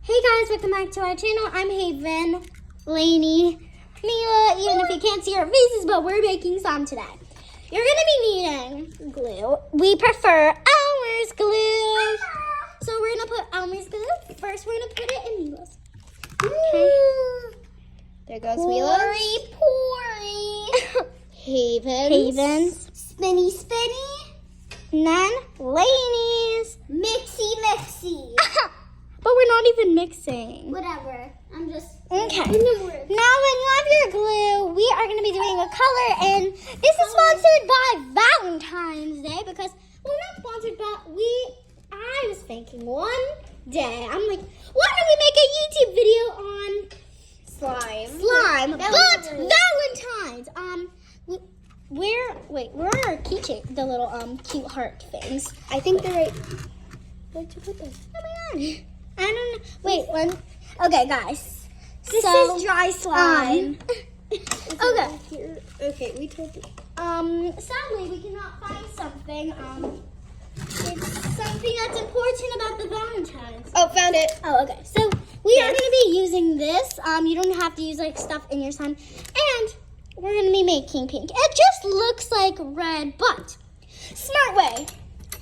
Hey guys, welcome back to our channel. I'm Haven, Lainey, Mila, even if you can't see our faces, but we're making some today. You're gonna be needing glue. We prefer Elmer's glue. So we're gonna put Elmer's glue. First, we're gonna put it in Mila's. Okay. There goes Mila's. Pori. Haven's. Spinny, spinny. And then Lainey's. Mixy. But we're not even mixing. Whatever. I'm just. Okay. Now, when you have your glue, we are going to be doing a color, and this is sponsored by Valentine's Day because, well, not sponsored, but I was thinking one day, I'm like, why don't we make a YouTube video on slime? But Valentine's. Where are our keychain? The little cute heart things. I think they're right. Where'd you put them? Oh my god. I don't know. Wait, one. Okay, guys. This is dry slime. Okay. Okay, we told you. Sadly, we cannot find something. It's something that's important about the Valentine's. Oh, found it. Oh, okay. So we are going to be using this. You don't have to use like stuff in your slime, and we're going to be making pink. It just looks like red, but smart way.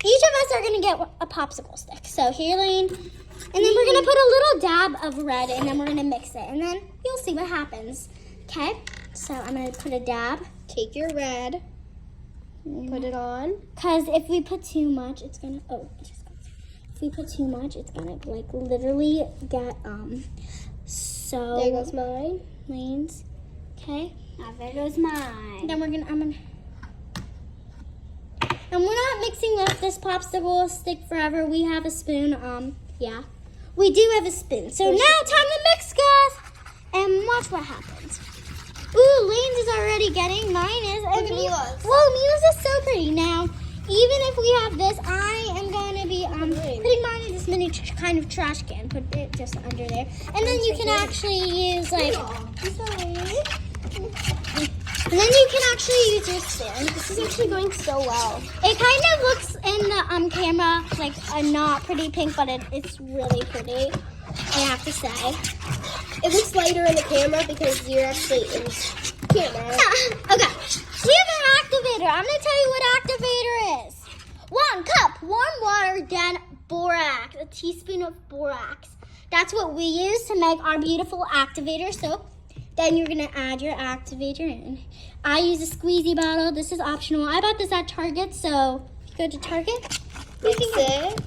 Each of us are going to get a popsicle stick. So here, Lane. And then we're going to put a little dab of red, and then we're going to mix it. And then you'll see what happens. Okay? So I'm going to put a dab. Take your red. Put it on. Because if we put too much, it's going to... If we put too much, it's going to, like, literally get, so... There goes mine. Lane's. Okay? Now there goes mine. Then we're going to... And we're not mixing up this popsicle stick forever. We have a spoon. Yeah. We do have a spoon. So now time to mix, guys. And watch what happens. Ooh, Lane's is already getting. Mine is. Look at Mila's. Whoa, Mila's is so pretty. Now, even if we have this, I am going to be putting mine in this mini kind of trash can. Put it just under there. And then you can actually use like... And then you can actually use your spoon. This is actually going so well. It kind of looks in the camera like a not pretty pink, but it's really pretty, I have to say. It looks lighter in the camera because you're actually in camera. Okay, we have an activator. I'm going to tell you what activator is. 1 cup warm water, then borax, a teaspoon of borax. That's what we use to make our beautiful activator. So then you're going to add your activator in. I use a squeezy bottle. This is optional. I bought this at Target, so if you go to Target, Mix it.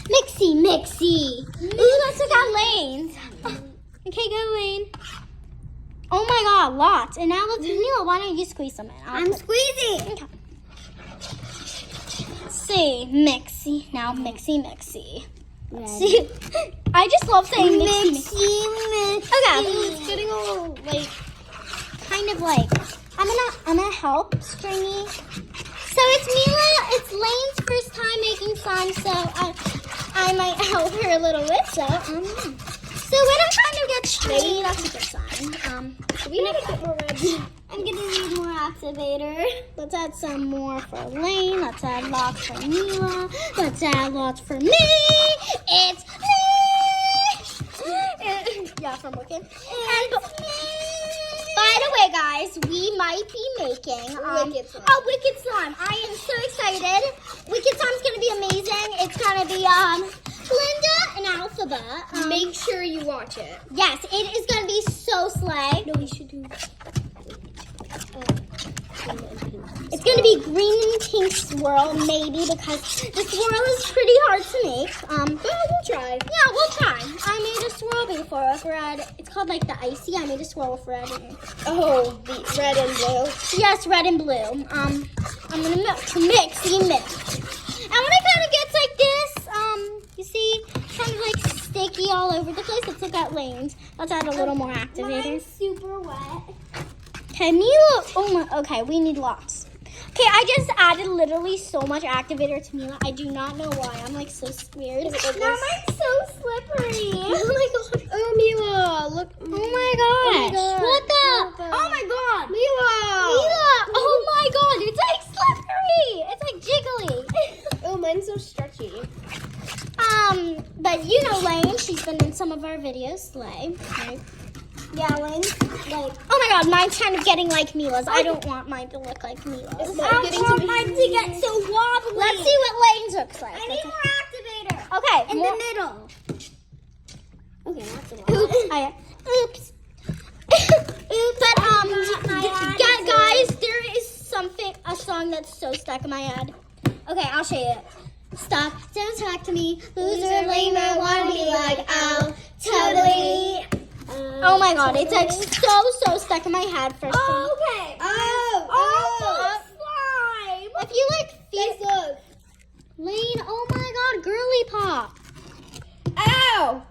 Mixy. Ooh, let's look at Lane's. Okay, go Lane. Oh my god, lots. And now let's, Mila, why don't you squeeze some in? I'm squeezing. Okay. See, mixy. Now mixy. See, I just love saying mixy. Okay. It's getting all like Kind of like, I'm gonna help Stringy. So it's Lane's first time making slime, so I might help her a little bit. So when I kind of get Stringy, that's a good sign. we need to get more red. I'm gonna need more activator. Let's add some more for Lane. Let's add lots for Mila. Let's add lots for me. It's me. Yeah, from Wicked. And by the way, guys, we might be making Wicked slime. a Wicked slime. I am so excited. Wicked slime's gonna be amazing. It's gonna be Linda and Alphabet. Make sure you watch it. Yes, it is gonna be so slay. No, we should do. It's going to be green and pink swirl, maybe, because the swirl is pretty hard to make. But we'll try. Yeah, we'll try. I made a swirl before with red. It's called like the icy. I made a swirl with red in it. Oh, the red and blue. Yes, red and blue. I'm going to mix. And when it kind of gets like this, you see, kind of like sticky all over the place. Let's look at Lane's. Let's add a little more activator. Mine's super wet. Okay, Mila. Oh my. Okay, we need lots. Okay, I just added literally so much activator to Mila. I do not know why. I'm like so scared. Now mine's so slippery. Oh my god. Oh, Mila, look. Oh my gosh. God. What the? Oh my god. Mila. Oh my god. It's like slippery. It's like jiggly. Oh, mine's so stretchy. But you know Lane. She's been in some of our videos. video, slay. Right? Yeah, Lane's like. Oh my god, mine's kind of getting like Mila's. I don't want mine to look like Mila's. It's I not don't getting want to be- mine to get so wobbly. Let's see what Lane's looks like. I need more activator. Okay, In more- the middle. Okay, that's a lot. Oops. But guys, there is a song that's so stuck in my head. Okay, I'll show you it. Stuck, don't talk to me. Loser, lame, I wanna be like, oh, totally. Oh my god, it's like so stuck in my head for some. Okay. Oh, slime. if you like feel Look. Lane, oh my god, girly pop. Ow.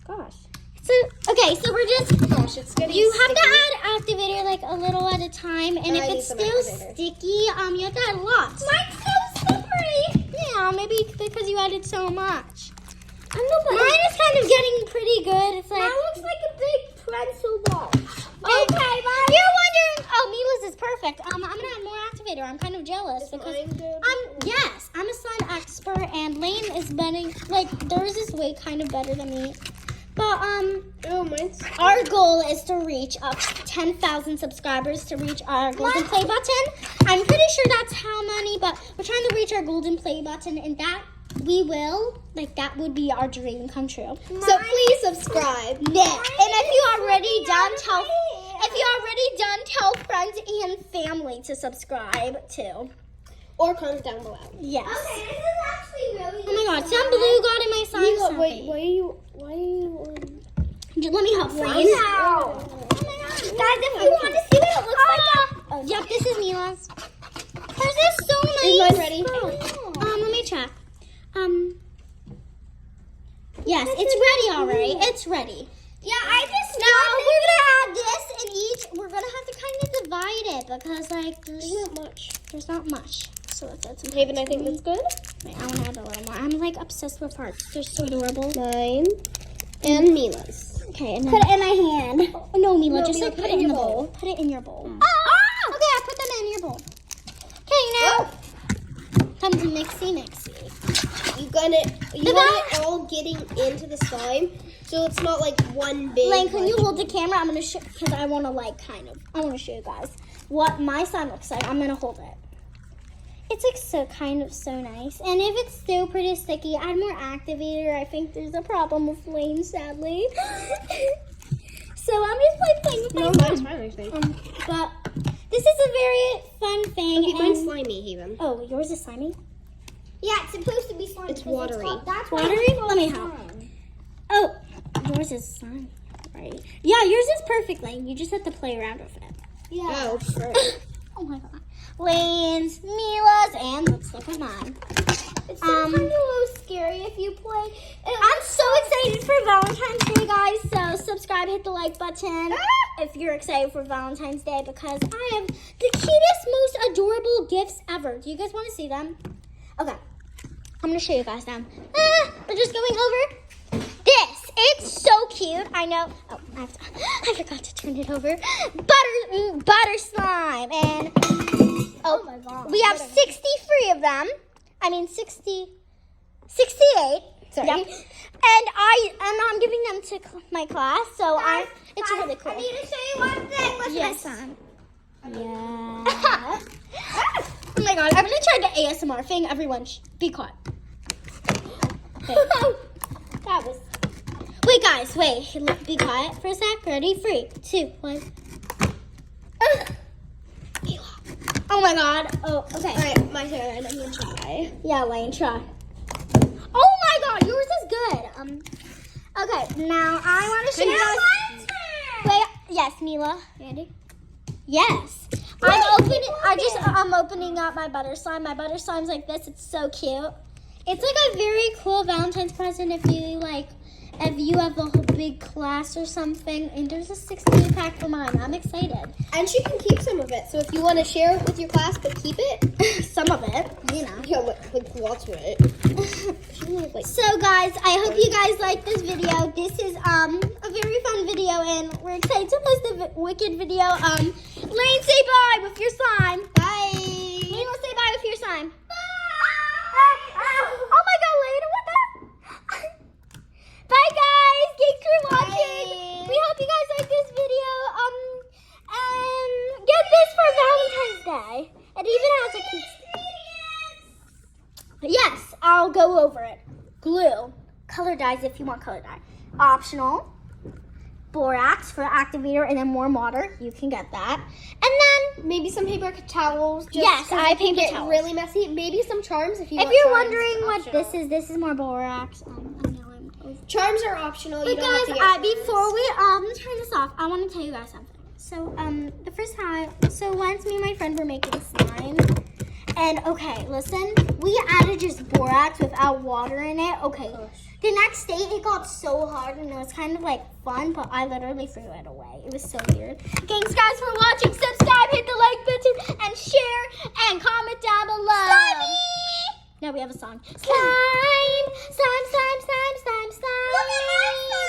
Gosh. So okay, so we're just Gosh, it's getting you have sticky. to add activator like a little at a time, and I if need it's some still activator. sticky, you have to add lots. Mine's so slippery. Yeah, maybe because you added so much. I know, but Mine is kind of getting pretty good. It's like mine looks like a big pretzel ball. okay, you're wondering. Oh, Mila's is perfect. I'm gonna add more activator. I'm kind of jealous Is because mine good? I'm a slime expert, and Lane is betting like theirs is way kind of better than me. But Oh, mine's. our goal is to reach up to 10,000 subscribers to reach our golden play button. I'm pretty sure that's how many, but we're trying to reach our golden play button, and that we will. Like that would be our dream come true. So please subscribe. Yeah, and if you already done, tell friends and family to subscribe too. Or comment down below. Yes. Okay, this is actually really. Oh my god, some blue got in my slime. Wait, why are you? Let me help Lane. Wow. Oh my god. Guys, if you want to see what it looks like, Oh, yep, this is Mila's. Hers is so nice. Is mine ready? Let me check. Yes, it's ready already. It's ready. yeah, I just Now we're gonna add this in each. We're gonna have to kind of divide it because like there's not much. So let's add some. Haven, I think that's good. Wait, I want to add a little more. I'm like obsessed with hearts. They're so adorable. Mine and Mila's. Okay, and then put it in my hand. Oh, no, Mila, No, just Mila, like put it in the bowl. Put it in your bowl. Oh! Okay, I put them in your bowl. Okay, now time to mixy. You want it all getting into the slime, so it's not like one big. Lane, can you hold the camera? I'm gonna show because I want to I want to show you guys what my slime looks like. I'm gonna hold it. It's like so nice, and if it's still pretty sticky, add more activator. I think there's a problem with Lane, sadly. So I'm just like playing with my No, slime. mine's fine, I think. But this is a very fun thing. Okay, mine's and- slimy, Haven. Oh, yours is slimy? Yeah, it's supposed to be slime. It's because watery. That's why Watery? it's called Let me help. slime. Oh, yours is slimy. Right. Yeah, yours is perfect, Lane. You just have to play around with it. Yeah. Oh, sure. Oh my god. Lane's, Mila's, and looks like mine. It's sometimes a little scary if you play. I'm so excited for Valentine's Day, guys. So subscribe, hit the like button if you're excited for Valentine's Day because I have the cutest, most adorable gifts ever. Do you guys want to see them? Okay, I'm gonna show you guys now. We're just going over this. It's so cute. I know. Oh, I forgot to turn it over. Butter slime, and Oh my god. we have 63 of them. I mean 68. Sorry. Yep. And I'm giving them to my class, so it's really cool. I need to show you one thing with Yes. my son. Yeah. Oh my god, I'm gonna try the ASMR thing. Everyone, be quiet. Okay. That was. Wait, guys, wait. Be quiet for a sec. Ready? 3, 2, 1. Oh my god. Oh, okay. Alright, my turn. I'm gonna try. Yeah, Lane, try. Oh my god, yours is good. Okay, now I want to show you guys. Wait, yes, Mila. Andy? Yes. I'm opening up my butter slime. My butter slime's like this. It's so cute. It's like a very cool Valentine's present if you have a whole big class or something. And there's a 16 pack for mine. I'm excited. And she can keep some of it. So if you want to share it with your class but keep it, Some of it, you know. yeah, like lots of it. So guys, I hope you guys like this video. This is a very fun video, and we're excited to post a wicked video. Lane, say bye with your slime. Bye. Lane, say bye with your slime. Bye. Oh my god, Lane, what the? Bye guys. Get crew guys if you want color dye. Optional. Borax for activator, and then more water. You can get that. And then maybe some paper towels. Just yes, I can paper get towels. really messy. Maybe some charms if you. If want you're charms, wondering what optional. this is more borax. I know I'm over. Charms are optional. But You don't guys, have to get before we turn this off, I want to tell you guys something. So the first time, once me and my friend were making slime, and okay, listen, we added just borax without water in it. Okay, the next day it got so hard and it was kind of like fun, but I literally threw it away. It was so weird. Thanks guys for watching. Subscribe, hit the like button, and share, and comment down below. Slimy! Now we have a song. Slime, slime, slime, slime, slime, slime. Look at my slime.